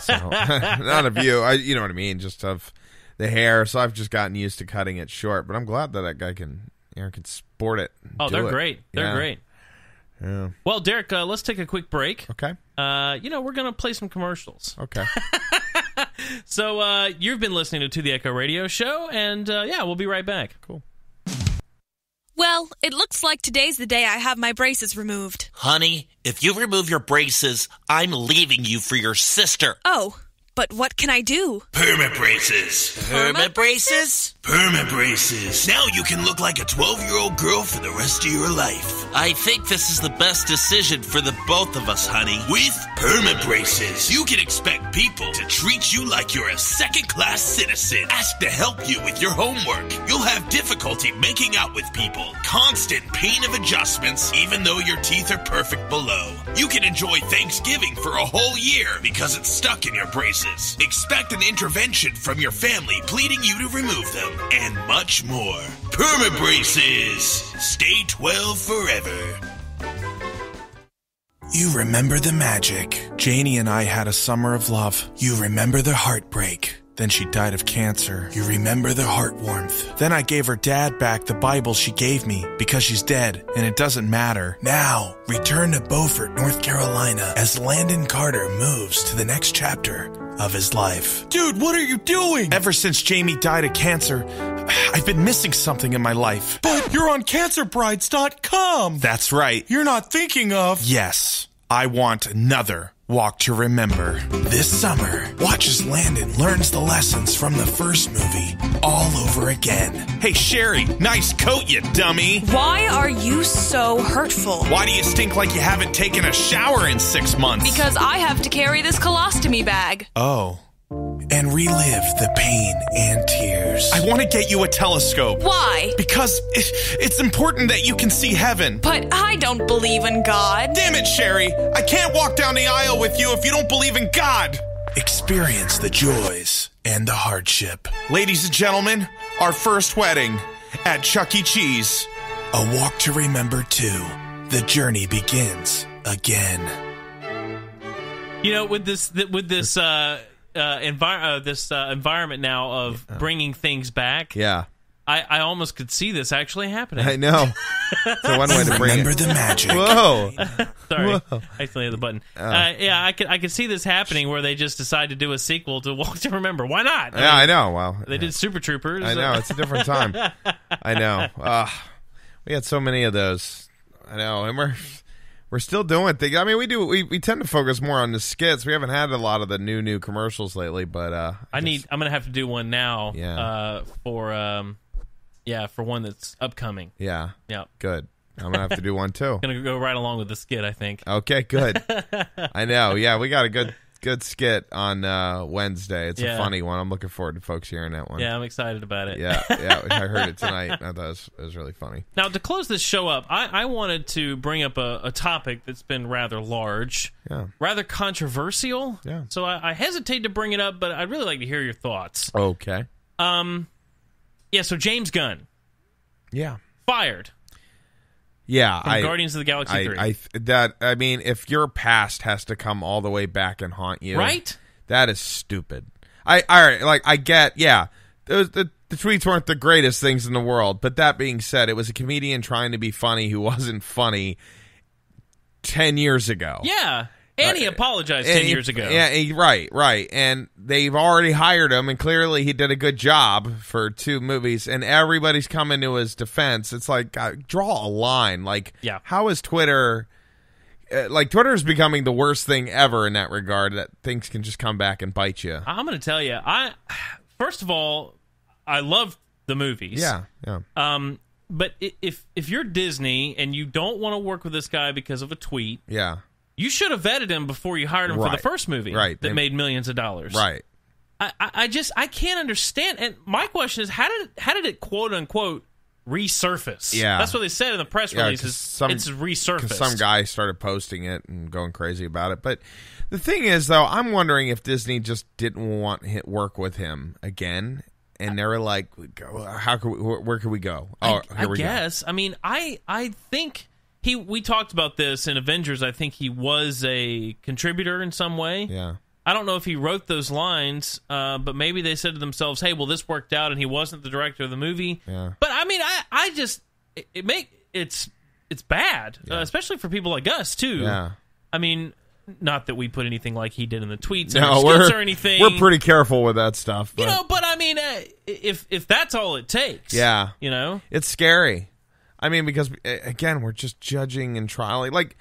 So, not of you. You know what I mean, just of the hair. So I've just gotten used to cutting it short, but I'm glad that guy Aaron can sport it. Oh, they're great. They're great. Yeah. Well, Derek, let's take a quick break. Okay. We're going to play some commercials. Okay. So you've been listening to The Echo Radio Show, and we'll be right back. Cool. Well, it looks like today's the day I have my braces removed. Honey, if you remove your braces, I'm leaving you for your sister. Oh, but what can I do? Perma-braces. Perma-braces? Perma-braces. Now you can look like a 12-year-old girl for the rest of your life. I think this is the best decision for the both of us, honey. With Perma-braces, you can expect people to treat you like you're a second-class citizen. Ask to help you with your homework. You'll have difficulty making out with people. Constant pain of adjustments, even though your teeth are perfect below. You can enjoy Thanksgiving for a whole year because it's stuck in your braces. Expect an intervention from your family pleading you to remove them, and much more. Perma-braces. Stay 12 forever. You remember the magic. Janie and I had a summer of love. You remember the heartbreak. Then she died of cancer. You remember the heart warmth. Then I gave her dad back the Bible she gave me because she's dead and it doesn't matter. Now, return to Beaufort, North Carolina as Landon Carter moves to the next chapter of his life. Dude, what are you doing? Ever since Jamie died of cancer, I've been missing something in my life. But you're on cancerbrides.com. That's right. You're not thinking of... Yes, I want another Walk to Remember. This summer, watch as Landon learns the lessons from the first movie all over again. Hey, Sherry, nice coat, you dummy. Why are you so hurtful? Why do you stink like you haven't taken a shower in 6 months? Because I have to carry this colostomy bag. Oh. And relive the pain and tears. I want to get you a telescope. Why? Because it's important that you can see heaven. But I don't believe in God. Damn it, Sherry. I can't walk down the aisle with you if you don't believe in God. Experience the joys and the hardship. Ladies and gentlemen, our first wedding at Chuck E. Cheese. A Walk to Remember 2. The journey begins again. With this environment now of bringing things back. Yeah. I almost could see this actually happening. I know. So one way to bring Remember it. the magic. Whoa. Sorry, Whoa. I accidentally hit the button. I could see this happening where they just decide to do a sequel to Walk to Remember. Why not? I know. Wow. They did Super Troopers. I know. It's a different time. I know. We had so many of those. I know, and we're still doing things. I mean, we tend to focus more on the skits. We haven't had a lot of the new commercials lately, but I'm gonna have to do one now. Yeah. For one that's upcoming. Yeah. Yeah. Good. I'm gonna have to do one too. Gonna go right along with the skit, I think. Okay, good. I know. Yeah, we got a good skit on Wednesday. It's a funny one. I'm looking forward to folks hearing that one. Yeah, I'm excited about it. Yeah. I heard it tonight. I thought it was really funny. Now, to close this show up, I wanted to bring up a topic that's been rather large, rather controversial. Yeah. So I hesitate to bring it up, but I'd really like to hear your thoughts. Okay. So James Gunn. Yeah. Fired. Yeah, From Guardians of the Galaxy 3. I mean, if your past has to come all the way back and haunt you, right? That is stupid. I get, the tweets weren't the greatest things in the world, but that being said, it was a comedian trying to be funny who wasn't funny 10 years ago. Yeah. And he apologized 10 years ago. Yeah, right. And they've already hired him, and clearly he did a good job for 2 movies, and everybody's coming to his defense. It's like, God, draw a line. Like, how is Twitter... Twitter is becoming the worst thing ever in that regard, that things can just come back and bite you. I'm going to tell you, first of all, I love the movies. Yeah. But if you're Disney and you don't want to work with this guy because of a tweet... Yeah. You should have vetted him before you hired him for the first movie that made millions of dollars. Right. I can't understand. And my question is, how did it quote unquote resurface? Yeah, that's what they said in the press release. It's resurfaced. Because some guy started posting it and going crazy about it. But the thing is, though, I'm wondering if Disney just didn't want to work with him again, and they were like, where can we go? Oh, here we go. I mean, I think. We talked about this in Avengers. I think he was a contributor in some way. Yeah. I don't know if he wrote those lines, but maybe they said to themselves, hey, well, this worked out, and he wasn't the director of the movie. Yeah. But, I mean, I just... It's it's bad, especially for people like us too. Yeah. I mean, not that we put anything like he did in the tweets or anything. We're pretty careful with that stuff. But, but I mean, if that's all it takes, it's scary. I mean, because again, we're just judging and trialing. Like,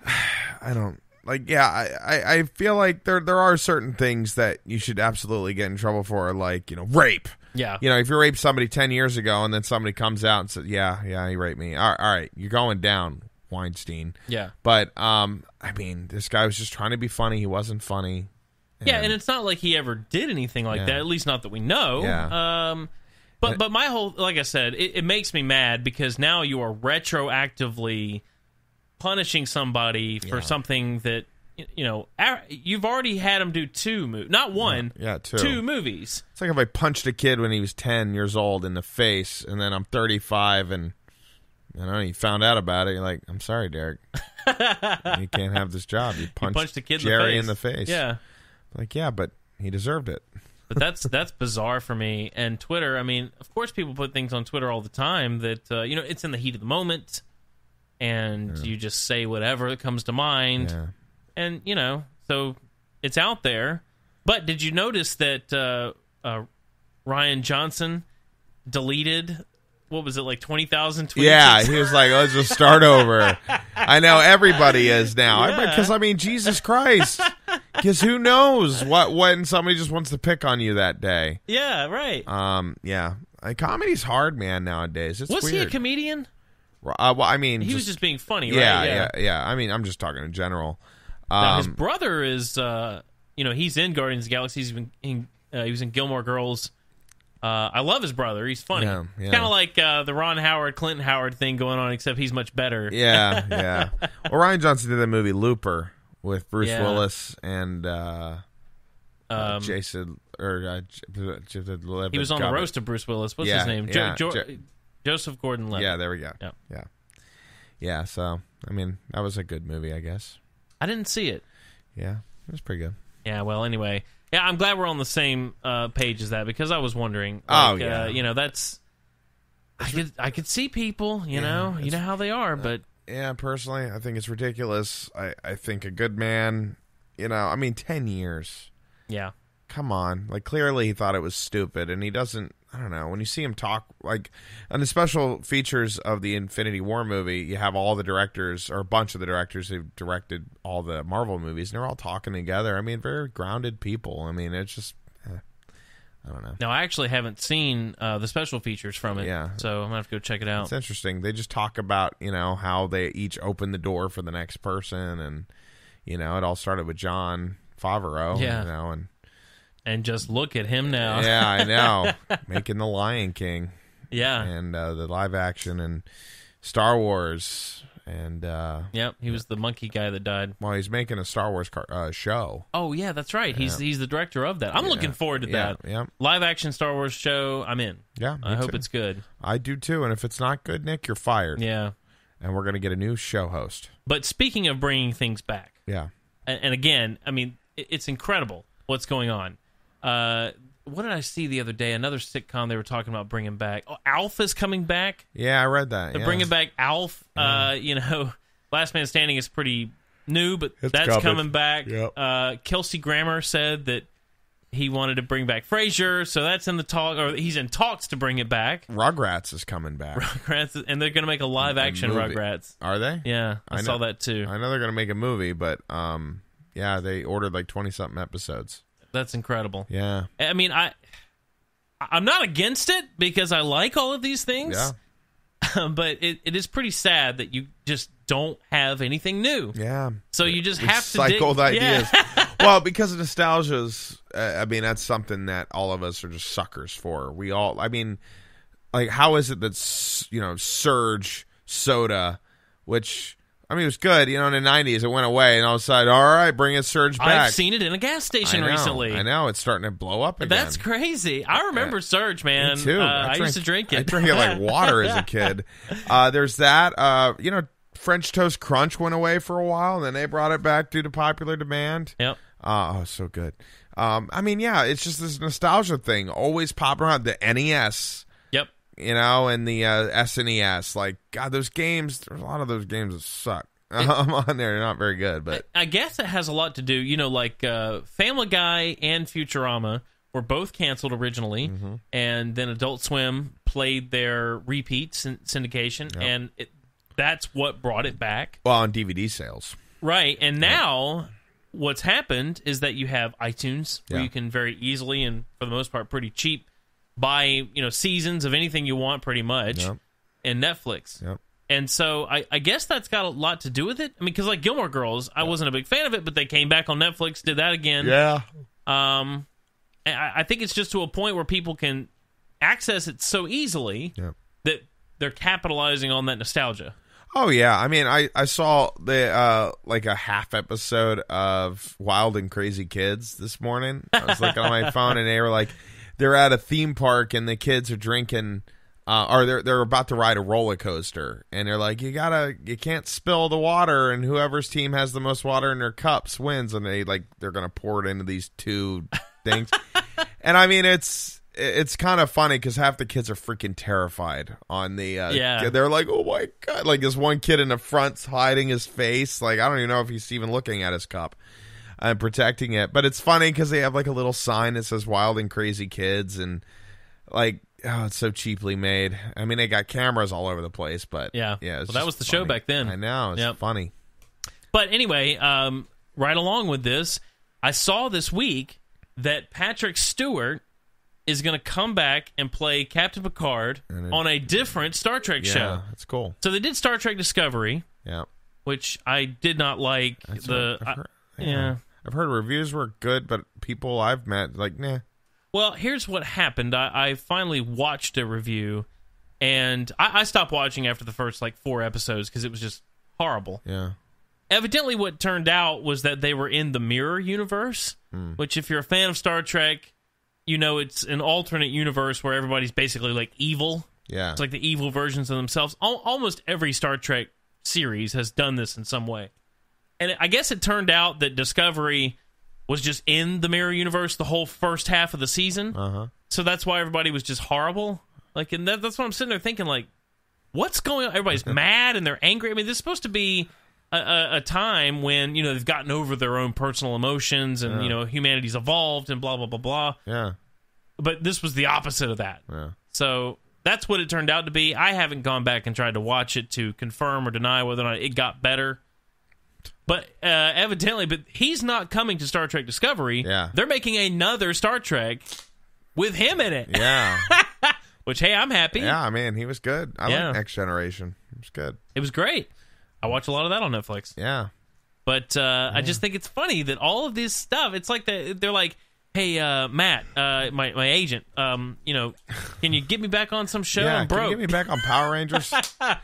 I don't like. Yeah, I feel like there are certain things that you should absolutely get in trouble for, like rape. Yeah. If you raped somebody 10 years ago and then somebody comes out and says, yeah, he raped me. All right, you're going down, Weinstein. Yeah. But, I mean, this guy was just trying to be funny. He wasn't funny. And it's not like he ever did anything like that, at least not that we know. Yeah. But my whole, like I said, it makes me mad because now you are retroactively punishing somebody for something that, you've already had him do 2 movies. Not one. Yeah, 2. 2 movies. It's like if I punched a kid when he was 10 years old in the face, and then I'm 35 and he found out about it. You're like, I'm sorry, Derek. You can't have this job. You punched a kid Jerry in the face. Yeah. Like, yeah, but he deserved it. But that's bizarre for me. And Twitter, I mean, of course people put things on Twitter all the time that, it's in the heat of the moment, and you just say whatever that comes to mind. Yeah. And, so it's out there. But did you notice that Ryan Johnson deleted, what was it, like 20,000 tweets? Yeah, he was like, let's just start over. I know everybody is now. Because, Jesus Christ. Because who knows when somebody just wants to pick on you that day. Yeah, right. Yeah. Comedy's hard, man, nowadays. It's Was weird. he a comedian? Well, I mean... He was just being funny, right? Yeah. I mean, I'm just talking in general. Now, his brother is, he's in Guardians of the Galaxy. He was in Gilmore Girls. I love his brother. He's funny. Yeah. Kind of like the Ron Howard, Clinton Howard thing going on, except he's much better. Yeah. Well, Ryan Johnson did that movie Looper with Bruce Willis and Jason... he was on the roast of Bruce Willis. What's his name? Joseph Gordon-Levitt. Yeah, there we go. Yeah, so, I mean, that was a good movie, I guess. I didn't see it. Yeah, it was pretty good. Yeah, well, anyway. Yeah, I'm glad we're on the same page as that, because I was wondering. That's... I could see people, you know how they are, but... Yeah, personally, I think it's ridiculous. I think a good man, 10 years. Yeah. Come on. Like, clearly he thought it was stupid, and he doesn't... I don't know. When you see him talk, like, on the special features of the Infinity War movie, you have all the directors, or a bunch of the directors who've directed all the Marvel movies, and they're all talking together. I mean, very grounded people. I mean, it's just, I don't know. No, I actually haven't seen the special features from it, so I'm going to have to go check it out. It's interesting. They just talk about, how they each open the door for the next person, and, it all started with Jon Favreau, and just look at him now. Yeah, I know. Making The Lion King. Yeah. And the live action and Star Wars. And he was the monkey guy that died. Well, he's making a Star Wars show. Oh, yeah, that's right. Yeah. He's the director of that. I'm looking forward to that. Yeah. Live action Star Wars show, I'm in. Yeah, I hope it's good. I do too. And if it's not good, Nick, you're fired. Yeah. And we're going to get a new show host. But speaking of bringing things back. Yeah. And again, I mean, it's incredible what's going on. What did I see the other day? Another sitcom they were talking about bringing back. Oh, Alf is coming back. Yeah, I read that. They're bringing back Alf. Last Man Standing is pretty new, but that's coming back. Yep. Kelsey Grammer said that he wanted to bring back Frasier, so that's in the talk, or he's in talks to bring it back. Rugrats is coming back. Rugrats, and they're going to make a live-action Rugrats. Are they? Yeah, I saw that too. I know they're going to make a movie, but they ordered like 20-something episodes. That's incredible. Yeah. I mean, I'm not against it because I like all of these things. Yeah. But it is pretty sad that you just don't have anything new. Yeah. So you just have to recycled ideas. Yeah. Well, because of nostalgia's, that's something that all of us are just suckers for. We all, like, how is it that, Surge soda, which... it was good, in the 90s. It went away, and all of a sudden, all right, bring it Surge back. I've seen it in a gas station recently. I know. It's starting to blow up again. That's crazy. I remember Surge, man. Me too. I used to drink it. I drank it like water as a kid. There's that. French Toast Crunch went away for a while, and then they brought it back due to popular demand. Yep. So good. It's just this nostalgia thing always popping around. The NES. Yep. and the SNES. Like, God, those games, there's a lot of those games that suck. I'm on there. They're not very good, but I guess it has a lot to do, like Family Guy and Futurama were both canceled originally, and then Adult Swim played their repeat syndication, and that's what brought it back. Well, on DVD sales. Right, and now what's happened is that you have iTunes, where you can very easily, and for the most part pretty cheap, buy seasons of anything you want pretty much, and Netflix. Yep. And so I guess that's got a lot to do with it. I mean, because like Gilmore Girls, I wasn't a big fan of it, but they came back on Netflix, did that again. Yeah. I think it's just to a point where people can access it so easily that they're capitalizing on that nostalgia. Oh, yeah. I mean, I saw the like a half episode of Wild and Crazy Kids this morning. I was looking on my phone, and they were like, they're at a theme park, and the kids are drinking... or they're about to ride a roller coaster, and they're like, you can't spill the water, and whoever's team has the most water in their cups wins, and they're gonna pour it into these two things. And I mean, it's kind of funny because half the kids are freaking terrified on the they're like, oh my God, like this one kid in the front's hiding his face, like I don't even know if he's even looking at his cup and protecting it. But it's funny because they have like a little sign that says Wild and Crazy Kids, and like, oh, it's so cheaply made. I mean, they got cameras all over the place, but yeah. Well, that was the show back then. I know, it's funny. But anyway, right along with this, I saw this week that Patrick Stewart is going to come back and play Captain Picard on a different Star Trek show. Yeah, that's cool. So they did Star Trek Discovery, which I did not like. I've heard reviews were good, but people I've met like, nah. Well, here's what happened. I finally watched a review, and I stopped watching after the first 4 episodes because it was just horrible. Yeah. Evidently, what turned out was that they were in the Mirror universe, which if you're a fan of Star Trek, it's an alternate universe where everybody's basically evil. Yeah. It's like the evil versions of themselves. Almost every Star Trek series has done this in some way. And I guess it turned out that Discovery was just in the Mirror universe the whole first half of the season. So that's why everybody was just horrible. And that's what I'm sitting there thinking, what's going on? Everybody's mad and they're angry. I mean, this is supposed to be a time when, they've gotten over their own personal emotions and, humanity's evolved and blah, blah, blah, blah. Yeah. But this was the opposite of that. Yeah. So that's what it turned out to be. I haven't gone back and tried to watch it to confirm or deny whether or not it got better. But evidently, he's not coming to Star Trek Discovery. Yeah. They're making another Star Trek with him in it. Yeah. Which, hey, I'm happy. Yeah, I mean, he was good. I like Next Generation. It was good. It was great. I watch a lot of that on Netflix. Yeah. But I just think it's funny that all of this stuff, it's like they're like, hey, Matt, my agent, can you get me back on some show? Yeah, I'm broke. Can you get me back on Power Rangers?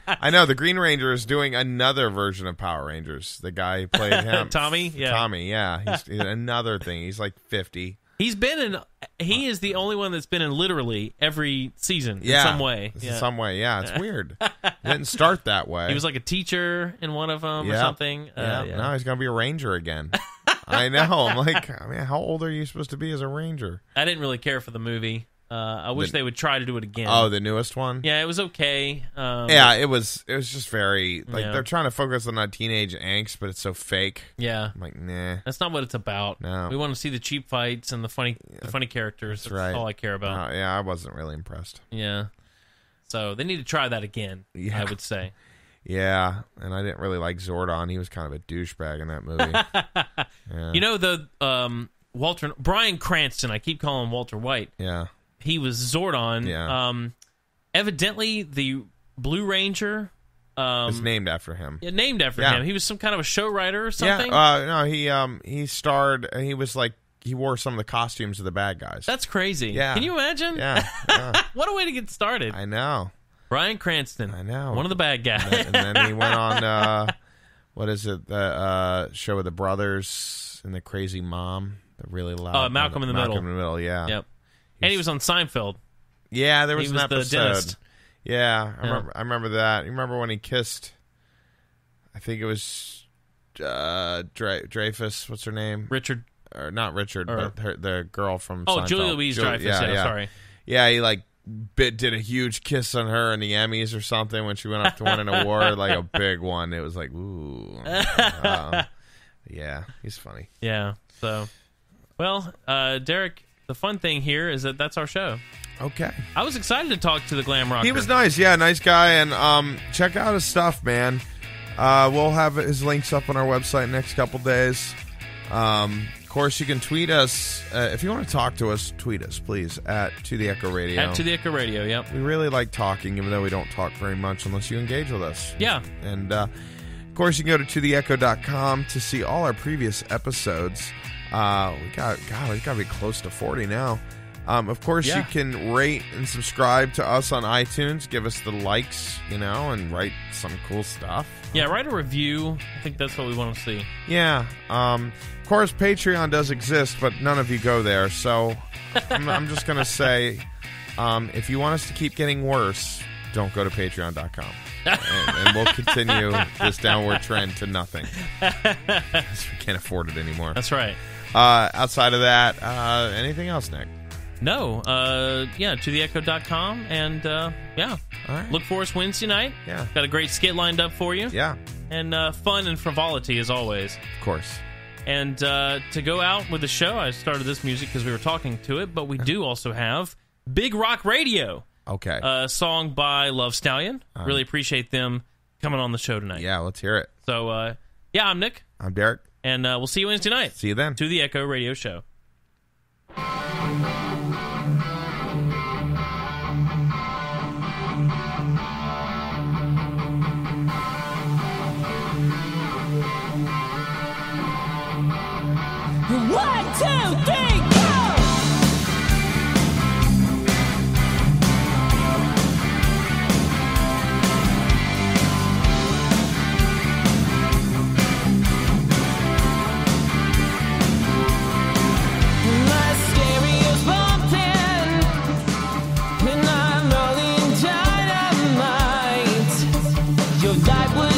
I know, the Green Ranger is doing another version of Power Rangers. The guy who played him. Tommy? Yeah. Tommy, yeah. He's another thing. He's like 50. He is the only one that's been in literally every season in some way. In some way, yeah. It's weird. It didn't start that way. He was like a teacher in one of them or something. Yeah. Now he's going to be a ranger again. I know. I'm like, how old are you supposed to be as a ranger? I didn't really care for the movie. I wish they would try to do it again. Oh, the newest one? Yeah, it was okay. It was just very, they're trying to focus on that teenage angst, but it's so fake. Yeah. I'm like, nah. That's not what it's about. No. We want to see the cheap fights and the funny characters. That's right. all I care about. Yeah, I wasn't really impressed. Yeah. So they need to try that again, I would say. Yeah, and I didn't really like Zordon. He was kind of a douchebag in that movie. Yeah. Bryan Cranston, I keep calling him Walter White. Yeah. He was Zordon. Yeah. Evidently, the Blue Ranger is named after him. Yeah, named after him. He was some kind of a show writer or something. Yeah. No, he starred. He was he wore some of the costumes of the bad guys. That's crazy. Yeah. Can you imagine? Yeah. What a way to get started. I know. Bryan Cranston. I know. One of the bad guys. And then he went on. What is it? The show with the brothers and the crazy mom. The really loud. Malcolm in the Middle. Malcolm in the Middle. Yeah. Yep. And he was on Seinfeld. Yeah, there was an episode. The dentist. Yeah, I remember that. You remember when he kissed? I think it was Dreyfus. What's her name? Richard. Or not Richard, but the girl from. Oh, Seinfeld. Julia Louise-Dreyfus. Yeah, sorry. Yeah, he did a huge kiss on her in the Emmys or something when she went up to win an award, like a big one. It was like, ooh. Yeah, he's funny. Yeah. So, well, Derek, the fun thing here is that that's our show. Okay. I was excited to talk to the glam rocker. He was nice. Yeah, nice guy. And check out his stuff, man. We'll have his links up on our website next couple days. Of course, you can tweet us. If you want to talk to us, tweet us, please, at To The Echo Radio. At To The Echo Radio, yep. We really like talking, even though we don't talk very much unless you engage with us. Yeah. And, of course, you can go to totheecho.com to see all our previous episodes. We got to be close to 40 now. Of course, you can rate and subscribe to us on iTunes. Give us the likes, and write some cool stuff. Yeah, write a review. I think that's what we want to see. Yeah. Of course, Patreon does exist, but none of you go there. So I'm just going to say, if you want us to keep getting worse, don't go to patreon.com. and we'll continue this downward trend to nothing. We can't afford it anymore. That's right. Outside of that, anything else, Nick? No. ToTheEcho.com. And, All right. look for us Wednesday night. Yeah. Got a great skit lined up for you. Yeah. And fun and frivolity, as always. Of course. And to go out with the show, I started this music because we were talking to it, but we do also have Big Rock Radio. Okay. A song by Love Stallion. Really appreciate them coming on the show tonight. Yeah, let's hear it. So, I'm Nick. I'm Derek. And we'll see you Wednesday night. See you then. To the Echo Radio Show. One, two, three, go! My stereo's bumping, and I'm rolling dynamite. Your life will